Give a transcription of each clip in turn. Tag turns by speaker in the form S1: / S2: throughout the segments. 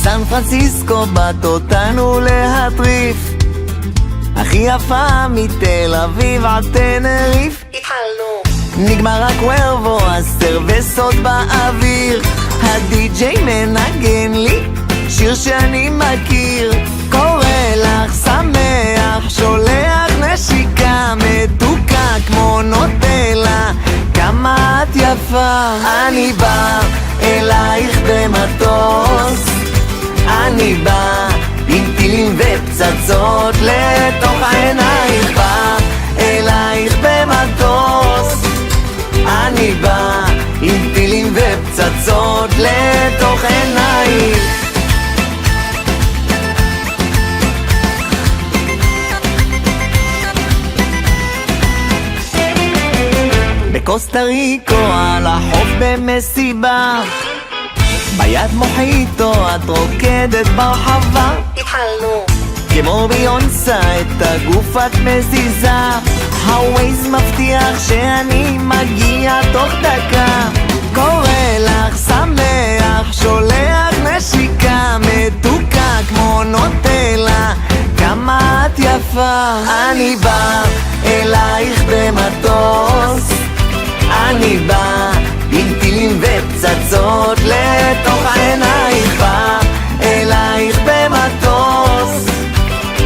S1: מסן פרנסיסקו בת אותנו להטריף, הכי יפה מתל אביב עד תנריף. התחלנו, נגמר הקוורבו, הסרבסות באוויר, הדי-ג'יי מנגן לי שיר שאני מכיר. קורא לך שמח, שולח נשיקה מתוקה כמו נוטלה, כמה את יפה. אני בא אלייך במטוס, אני בא עם טילים ופצצות לתוך עינייך, בא אלייך במטוס, אני בא עם טילים ופצצות לתוך עינייך. בקוסטה ריקו על החוף במסיבה, ביד מוחיטו את רוקדת ברחבה. התחלנו, כמו ביונסה את הגוף את מזיזה, הווייז מבטיח שאני מגיע תוך דקה. קורא לך שמח, שולח נשיקה מתוקה כמו נוטלה, כמה את יפה. אני בא אלייך במטוס, אני בא עם טילים ופצצות לתוך עינייך, בא אלייך במטוס,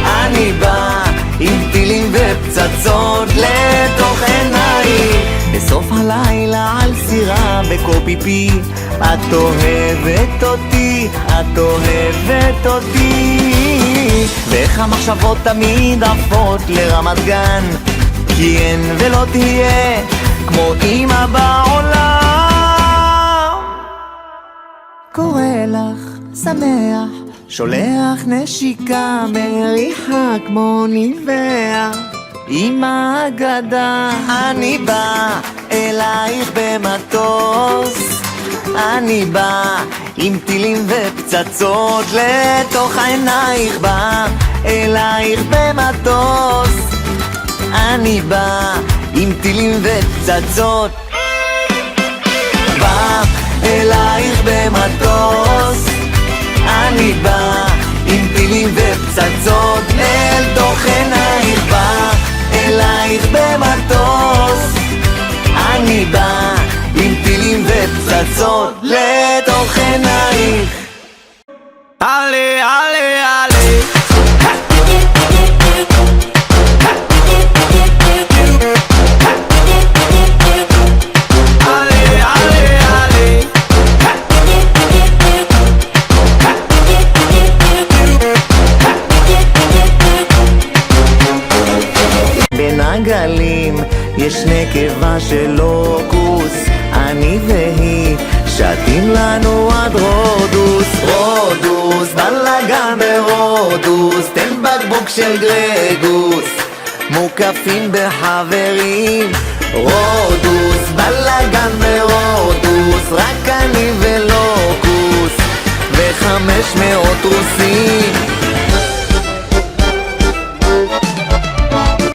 S1: אני בא עם טילים ופצצות לתוך עינייך. בסוף הלילה על סירה בקופיפי, את אוהבת אותי, את אוהבת אותי, ואיך המחשבות תמיד עפות לרמת גן, כי אין ולא תהיה כמו אמא בעולם. קורא לך שמח, שולח נשיקה מריחה כמו ניבאה, אמא אגדה. אני בא אלייך במטוס, אני בא עם טילים ופצצות לתוך עינייך, בא אלייך במטוס, אני בא עם טילים ופצצות, בא אלייך במטוס, אני בא עם טילים ופצצות אל תוך עינייך, בא אלייך במטוס, אני בא עם טילים ופצצות לתוך עינייך. עלה עלה עלה גלים יש נקבה של לוקוס, אני והיא שתים לנו עד רודוס. רודוס, בלגן ברודוס, תן בקבוק של גרגוס, מוקפים בחברים. רודוס, בלגן ברודוס, רק אני ולוקוס ו500 רוסים.